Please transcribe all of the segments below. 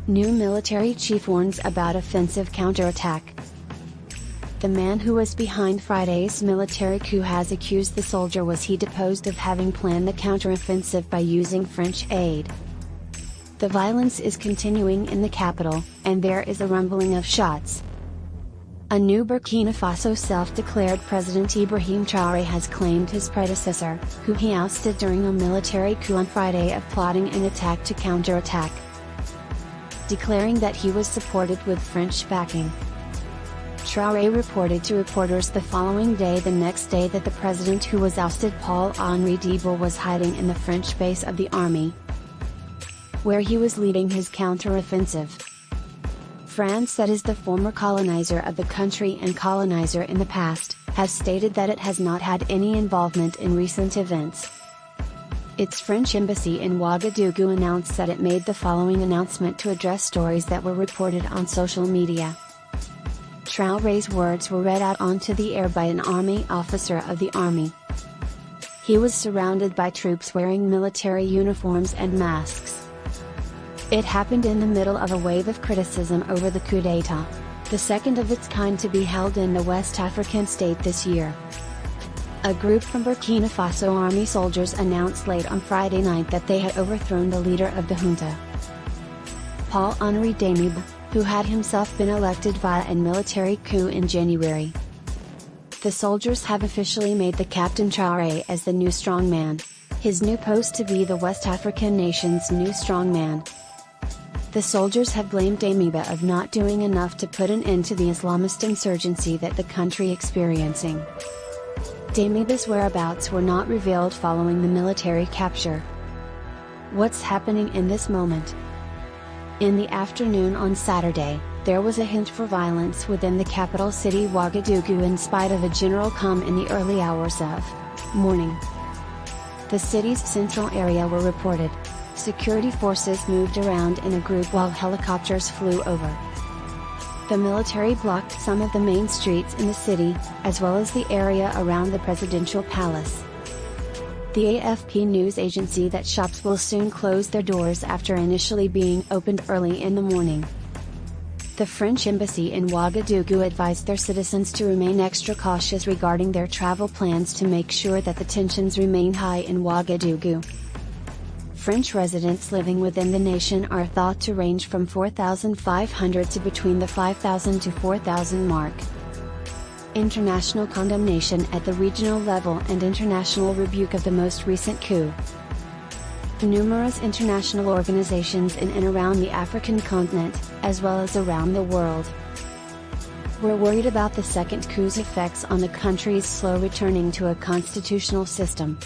New military chief warns about offensive counterattack. The man who was behind Friday's military coup has accused the soldier he deposed of having planned the counteroffensive by using French aid. The violence is continuing in the capital, and there is a rumbling of shots. A new Burkina Faso self-declared President Ibrahim Traore has claimed his predecessor, who he ousted during a military coup on Friday, of plotting an attack to counterattack, declaring that he was supported with French backing. Traore reported to reporters the following day, the next day, that the president who was ousted, Paul-Henri-Diba, was hiding in the French base of the army, where he was leading his counteroffensive. France, that is the former colonizer of the country and colonizer in the past, has stated that it has not had any involvement in recent events. Its French embassy in Ouagadougou announced that it made the following announcement to address stories that were reported on social media. Traore's words were read out onto the air by an army officer of the army. He was surrounded by troops wearing military uniforms and masks. It happened in the middle of a wave of criticism over the coup d'état, the second of its kind to be held in the West African state this year. A group from Burkina Faso army soldiers announced late on Friday night that they had overthrown the leader of the junta, Paul-Henri-Diba, who had himself been elected via a military coup in January. The soldiers have officially made the Captain Traore as the new strongman, his new post to be the West African nation's new strongman. The soldiers have blamed Diba of not doing enough to put an end to the Islamist insurgency that the country experiencing. Diba's whereabouts were not revealed following the military capture. What's happening in this moment? In the afternoon on Saturday, there was a hint for violence within the capital city Ouagadougou in spite of a general calm in the early hours of morning. The city's central area were reported. Security forces moved around in a group while helicopters flew over. The military blocked some of the main streets in the city, as well as the area around the presidential palace. The AFP news agency that shops will soon close their doors after initially being opened early in the morning. The French embassy in Ouagadougou advised their citizens to remain extra cautious regarding their travel plans to make sure that the tensions remain high in Ouagadougou. French residents living within the nation are thought to range from 4,500 to between the 5,000 to 4,000 mark. International condemnation at the regional level and international rebuke of the most recent coup. Numerous international organizations in and around the African continent, as well as around the world, were worried about the second coup's effects on the country's slow returning to a constitutional system.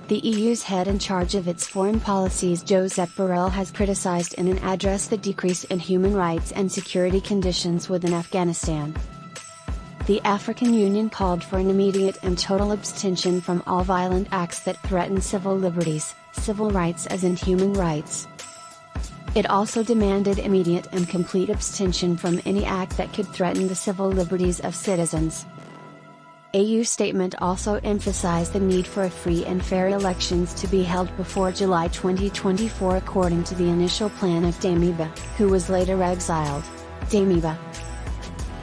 The EU's head in charge of its foreign policies, Josep Borrell, has criticized in an address the decrease in human rights and security conditions within Afghanistan. The African Union called for an immediate and total abstention from all violent acts that threaten civil liberties, civil rights as in human rights. It also demanded immediate and complete abstention from any act that could threaten the civil liberties of citizens. AU statement also emphasized the need for free and fair elections to be held before July 2024 according to the initial plan of Diba, who was later exiled. Diba.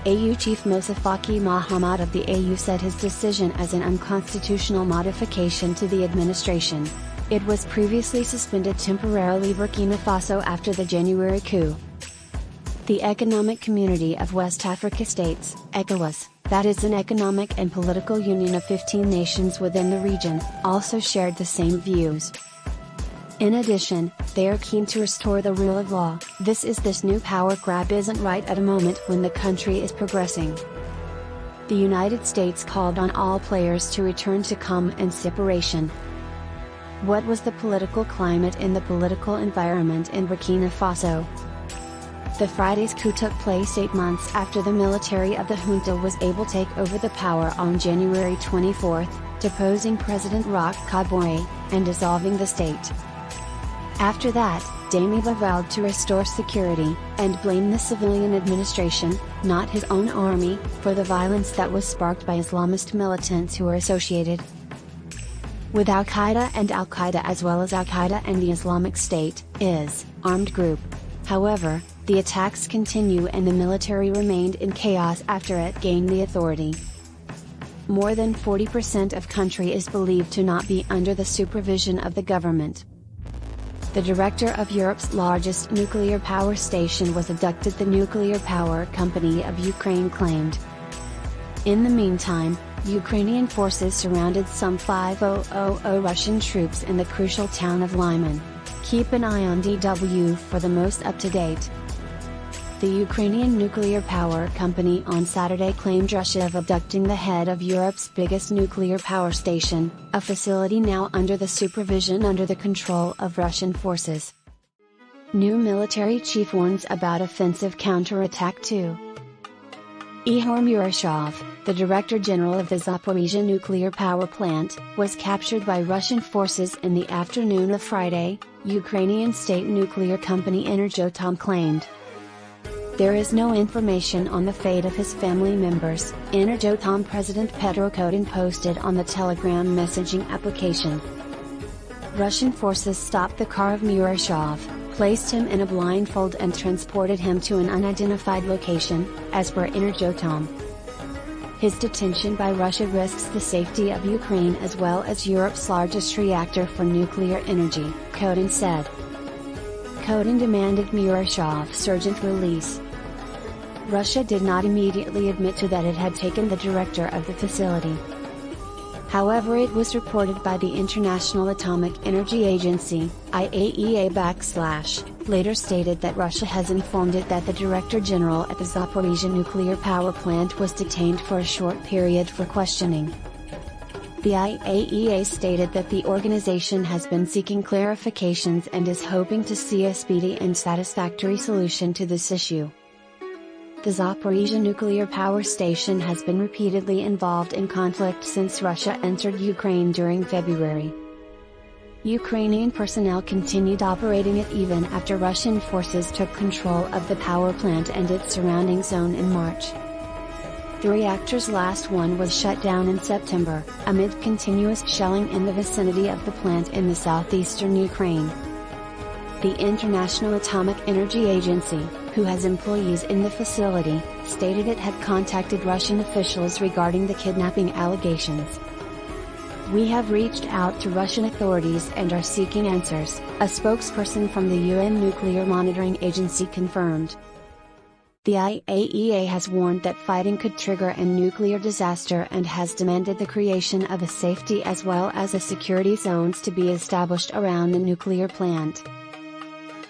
AU Chief Moussa Faki Mahamat of the AU said his decision as an unconstitutional modification to the administration. It was previously suspended temporarily Burkina Faso after the January coup. The Economic Community of West Africa States, ECOWAS, that is an economic and political union of 15 nations within the region, also shared the same views. In addition, they are keen to restore the rule of law. This new power grab isn't right at a moment when the country is progressing. The United States called on all players to return to calm and separation. What was the political climate in the political environment in Burkina Faso? The Friday's coup took place 8 months after the military of the junta was able to take over the power on January 24, deposing President Roch Kabore, and dissolving the state. After that, Diba vowed to restore security, and blamed the civilian administration, not his own army, for the violence that was sparked by Islamist militants who were associated with Al-Qaeda, and Al-Qaeda as well as Al-Qaeda and the Islamic State, is armed group. However, the attacks continue and the military remained in chaos after it gained the authority. More than 40% of country is believed to not be under the supervision of the government. The director of Europe's largest nuclear power station was abducted, the nuclear power company of Ukraine claimed. In the meantime, Ukrainian forces surrounded some 5,000 Russian troops in the crucial town of Lyman. Keep an eye on DW for the most up-to-date. The Ukrainian nuclear power company on Saturday claimed Russia of abducting the head of Europe's biggest nuclear power station, a facility now under the supervision under the control of Russian forces. New military chief warns about offensive counterattack too. Ihor Murashov, the Director General of the Zaporizhzhia nuclear power plant, was captured by Russian forces in the afternoon of Friday, Ukrainian state nuclear company Energoatom claimed. There is no information on the fate of his family members, Energoatom President Petro Kotin posted on the Telegram messaging application. Russian forces stopped the car of Murashov, placed him in a blindfold and transported him to an unidentified location, as per Energoatom. His detention by Russia risks the safety of Ukraine as well as Europe's largest reactor for nuclear energy, Kotin said. Kotin demanded Murashov's urgent release. Russia did not immediately admit to that it had taken the director of the facility. However, it was reported by the International Atomic Energy Agency, IAEA later stated that Russia has informed it that the Director General at the Zaporizhzhia nuclear power plant was detained for a short period for questioning. The IAEA stated that the organization has been seeking clarifications and is hoping to see a speedy and satisfactory solution to this issue. The Zaporizhzhia nuclear power station has been repeatedly involved in conflict since Russia entered Ukraine during February. Ukrainian personnel continued operating it even after Russian forces took control of the power plant and its surrounding zone in March. The reactor's last one was shut down in September, amid continuous shelling in the vicinity of the plant in the southeastern Ukraine. The International Atomic Energy Agency, who has employees in the facility, stated it had contacted Russian officials regarding the kidnapping allegations. We have reached out to Russian authorities and are seeking answers, a spokesperson from the UN Nuclear Monitoring Agency confirmed. The IAEA has warned that fighting could trigger a nuclear disaster and has demanded the creation of a safety as well as a security zones to be established around the nuclear plant.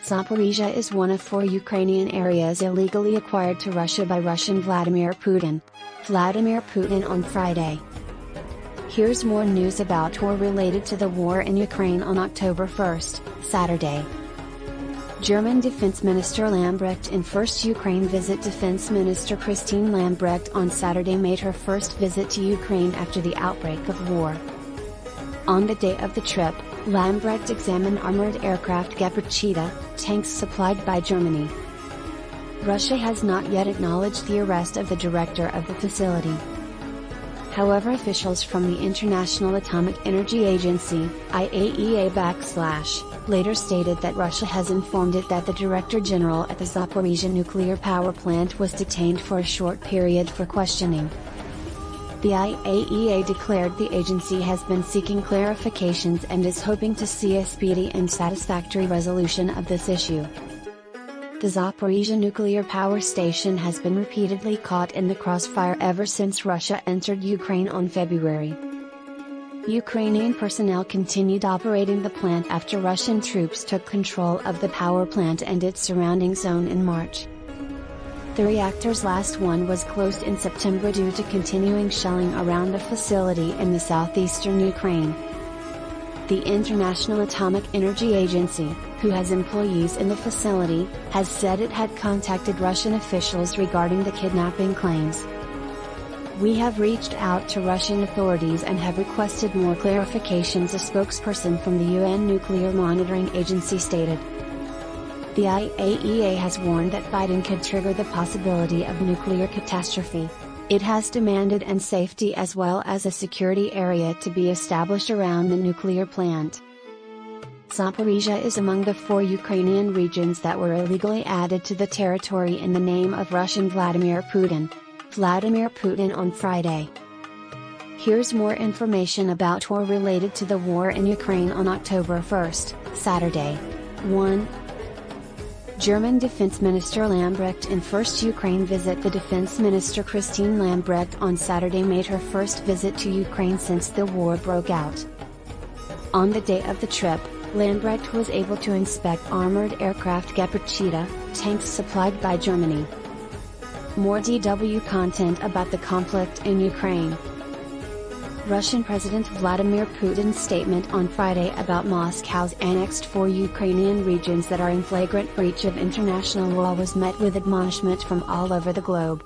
Zaporizhzhia is one of 4 Ukrainian areas illegally acquired to Russia by Russian Vladimir Putin. Vladimir Putin on Friday. Here's more news about war related to the war in Ukraine on October 1st, Saturday. German Defense Minister Lambrecht in first Ukraine visit. Defense Minister Christine Lambrecht on Saturday made her first visit to Ukraine after the outbreak of war. On the day of the trip, Lambrecht examined armored aircraft Geparchita, tanks supplied by Germany. Russia has not yet acknowledged the arrest of the director of the facility. However, officials from the International Atomic Energy Agency, IAEA later stated that Russia has informed it that the Director General at the Zaporizhzhia nuclear power plant was detained for a short period for questioning. The IAEA declared the agency has been seeking clarifications and is hoping to see a speedy and satisfactory resolution of this issue. The Zaporizhzhia nuclear power station has been repeatedly caught in the crossfire ever since Russia entered Ukraine on February. Ukrainian personnel continued operating the plant after Russian troops took control of the power plant and its surrounding zone in March. The reactor's last one was closed in September due to continuing shelling around the facility in the southeastern Ukraine. The International Atomic Energy Agency, who has employees in the facility, has said it had contacted Russian officials regarding the kidnapping claims. We have reached out to Russian authorities and have requested more clarifications, a spokesperson from the UN Nuclear Monitoring Agency stated. The IAEA has warned that fighting could trigger the possibility of nuclear catastrophe. It has demanded and safety as well as a security area to be established around the nuclear plant. Zaporizhzhia is among the 4 Ukrainian regions that were illegally added to the territory in the name of Russian Vladimir Putin. Vladimir Putin on Friday. Here's more information about war related to the war in Ukraine on October 1st, Saturday. 1. German Defense Minister Lambrecht in first Ukraine visit. The Defense Minister Christine Lambrecht on Saturday made her first visit to Ukraine since the war broke out. On the day of the trip, Lambrecht was able to inspect armored aircraft Gepard Cheetah, tanks supplied by Germany. More DW content about the conflict in Ukraine. Russian President Vladimir Putin's statement on Friday about Moscow's annexed 4 Ukrainian regions that are in flagrant breach of international law was met with admonishment from all over the globe.